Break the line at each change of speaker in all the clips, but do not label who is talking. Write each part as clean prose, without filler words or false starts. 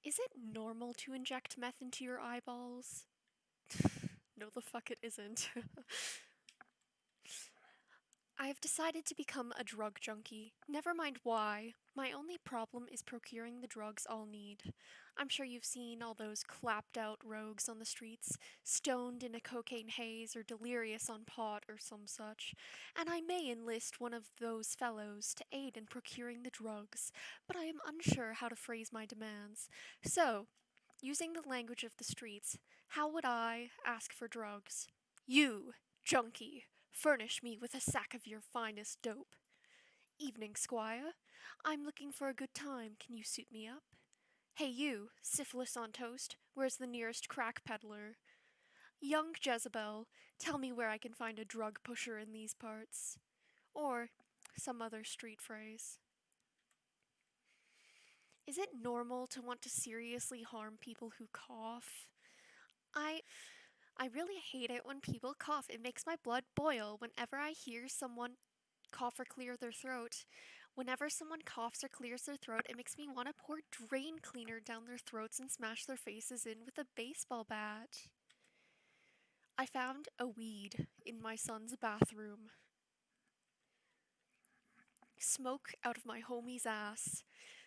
Is it normal to inject meth into your eyeballs? No, the fuck it isn't. I have decided to become a drug junkie. Never mind why. My only problem is procuring the drugs I'll need. I'm sure you've seen all those clapped out rogues on the streets, stoned in a cocaine haze or delirious on pot or some such, and I may enlist one of those fellows to aid in procuring the drugs, but I am unsure how to phrase my demands. So, using the language of the streets, how would I ask for drugs? You, junkie, furnish me with a sack of your finest dope. Evening, squire. I'm looking for a good time. Can you suit me up? Hey, you, syphilis on toast. Where's the nearest crack peddler? Young Jezebel, tell me where I can find a drug pusher in these parts. Or some other street phrase. Is it normal to want to seriously harm people who cough? I I really hate it when people cough. It makes my blood boil whenever I hear someone cough or clear their throat. Whenever someone coughs or clears their throat, it makes me want to pour drain cleaner down their throats and smash their faces in with a baseball bat. I found a weed in my son's bathroom. Smoke out of my homie's ass.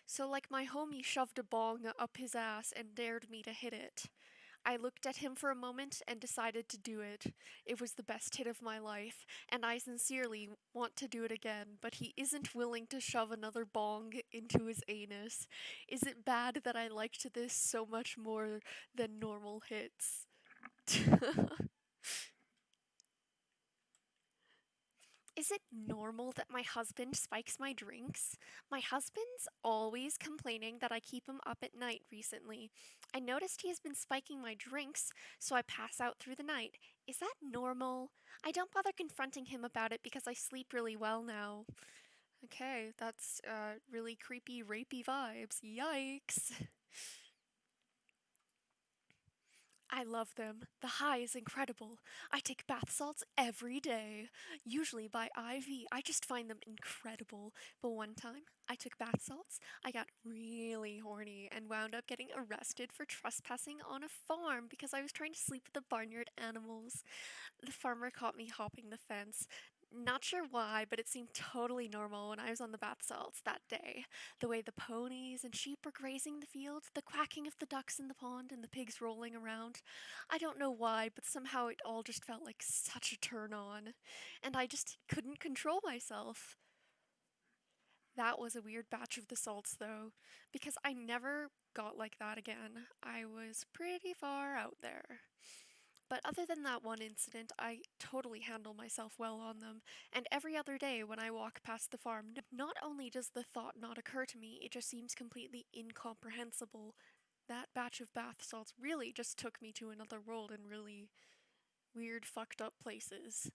So, like, my homie shoved a bong up his ass and dared me to hit it. I looked at him for a moment and decided to do it. It was the best hit of my life, and I sincerely want to do it again, but he isn't willing to shove another bong into his anus. Is it bad that I liked this so much more than normal hits? Is it normal that my husband spikes my drinks? My husband's always complaining that I keep him up at night recently. I noticed he has been spiking my drinks, so I pass out through the night. Is that normal? I don't bother confronting him about it because I sleep really well now. Okay, that's really creepy, rapey vibes. Yikes. I love them. The high is incredible. I take bath salts every day, usually by IV. I just find them incredible. But one time, I took bath salts, I got really horny and wound up getting arrested for trespassing on a farm because I was trying to sleep with the barnyard animals. The farmer caught me hopping the fence. Not sure why, but it seemed totally normal when I was on the bath salts that day. The way the ponies and sheep were grazing the field, the quacking of the ducks in the pond, and the pigs rolling around. I don't know why, but somehow it all just felt like such a turn on. And I just couldn't control myself. That was a weird batch of the salts, though, because I never got like that again. I was pretty far out there. But other than that one incident, I totally handle myself well on them, and every other day when I walk past the farm, not only does the thought not occur to me, it just seems completely incomprehensible. That batch of bath salts really just took me to another world in really weird, fucked up places.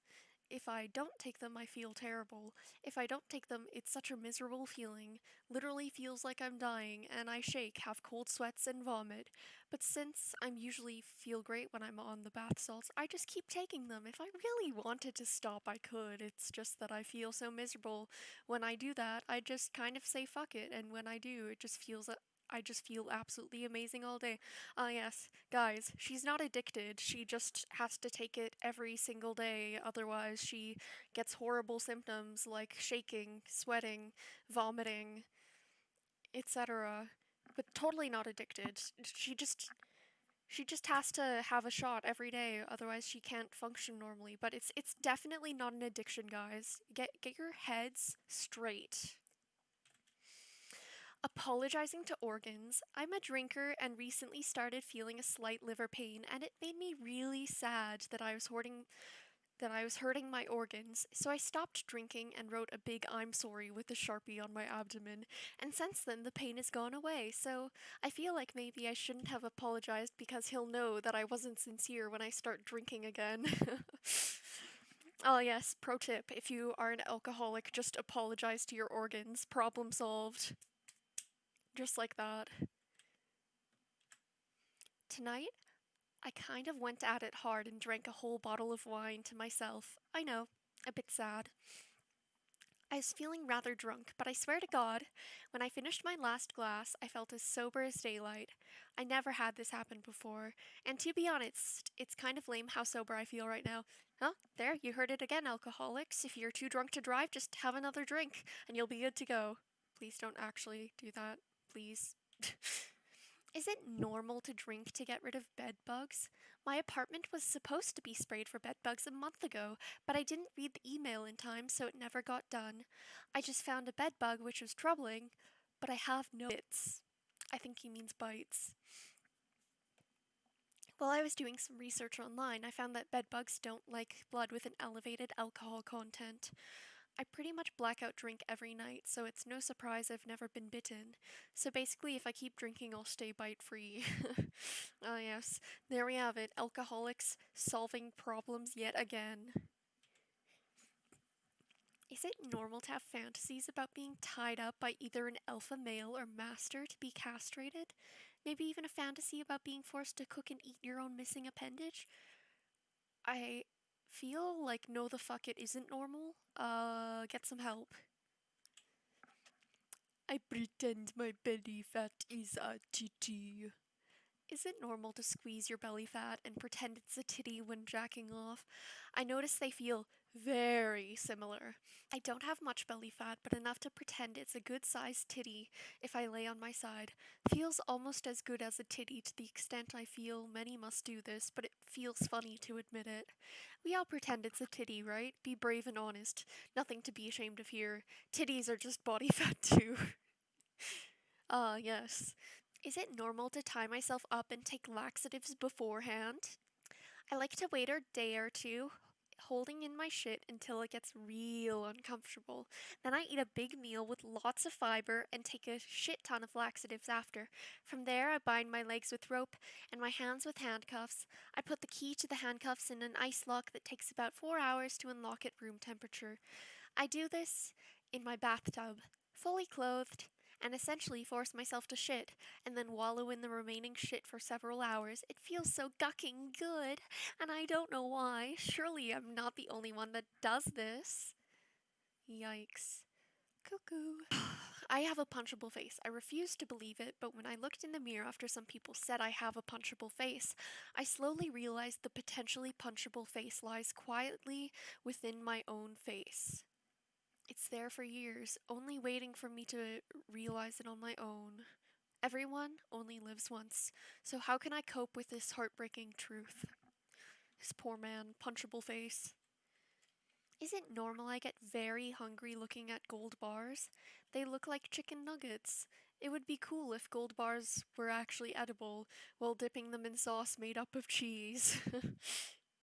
If I don't take them, I feel terrible. If I don't take them, it's such a miserable feeling. Literally feels like I'm dying, and I shake, have cold sweats, and vomit. But since I'm usually feel great when I'm on the bath salts, I just keep taking them. If I really wanted to stop, I could. It's just that I feel so miserable. When I do that, I just kind of say fuck it, and when I do, it just feels I just feel absolutely amazing all day. Ah, yes, guys, she's not addicted. She just has to take it every single day. Otherwise, she gets horrible symptoms like shaking, sweating, vomiting, etc. But totally not addicted. She just has to have a shot every day, otherwise she can't function normally. But it's definitely not an addiction, guys. Get your heads straight. Apologizing to organs. I'm a drinker and recently started feeling a slight liver pain, and it made me really sad that I was hurting my organs. So I stopped drinking and wrote a big I'm sorry with a Sharpie on my abdomen. And since then the pain has gone away. So I feel like maybe I shouldn't have apologized because he'll know that I wasn't sincere when I start drinking again. Oh yes, pro tip, if you are an alcoholic, just apologize to your organs. Problem solved. Just like that. Tonight, I kind of went at it hard and drank a whole bottle of wine to myself. I know, a bit sad. I was feeling rather drunk, but I swear to God, when I finished my last glass, I felt as sober as daylight. I never had this happen before, and to be honest, it's kind of lame how sober I feel right now. Huh? There, you heard it again, alcoholics. If you're too drunk to drive, just have another drink, and you'll be good to go. Please don't actually do that. Please. Is it normal to drink to get rid of bed bugs? My apartment was supposed to be sprayed for bed bugs a month ago, but I didn't read the email in time, so it never got done. I just found a bed bug, which was troubling, but I have no bits. I think he means bites. While I was doing some research online, I found that bed bugs don't like blood with an elevated alcohol content. I pretty much blackout drink every night, so it's no surprise I've never been bitten. So basically, if I keep drinking, I'll stay bite free. Ah, yes, there we have it. Alcoholics solving problems yet again. Is it normal to have fantasies about being tied up by either an alpha male or master to be castrated? Maybe even a fantasy about being forced to cook and eat your own missing appendage? I feel like no the fuck it isn't normal. Get some help. I pretend my belly fat is a titty. Is it normal to squeeze your belly fat and pretend it's a titty when jacking off? I notice they feel very similar. I don't have much belly fat, but enough to pretend it's a good sized titty if I lay on my side. Feels almost as good as a titty to the extent I feel many must do this, but it feels funny to admit it. We all pretend it's a titty, right? Be brave and honest. Nothing to be ashamed of here. Titties are just body fat too. Ah, yes. Is it normal to tie myself up and take laxatives beforehand? I like to wait a day or two, holding in my shit until it gets real uncomfortable. Then I eat a big meal with lots of fiber and take a shit ton of laxatives after. From there, I bind my legs with rope and my hands with handcuffs. I put the key to the handcuffs in an ice lock that takes about 4 hours to unlock at room temperature. I do this in my bathtub, fully clothed, and essentially force myself to shit, and then wallow in the remaining shit for several hours. It feels so gucking good, and I don't know why. Surely I'm not the only one that does this. Yikes. Cuckoo. I have a punchable face. I refuse to believe it, but when I looked in the mirror after some people said I have a punchable face, I slowly realized the potentially punchable face lies quietly within my own face. It's there for years, only waiting for me to realize it on my own. Everyone only lives once, so how can I cope with this heartbreaking truth? This poor man, punchable face. Is it normal I get very hungry looking at gold bars? They look like chicken nuggets. It would be cool if gold bars were actually edible while dipping them in sauce made up of cheese.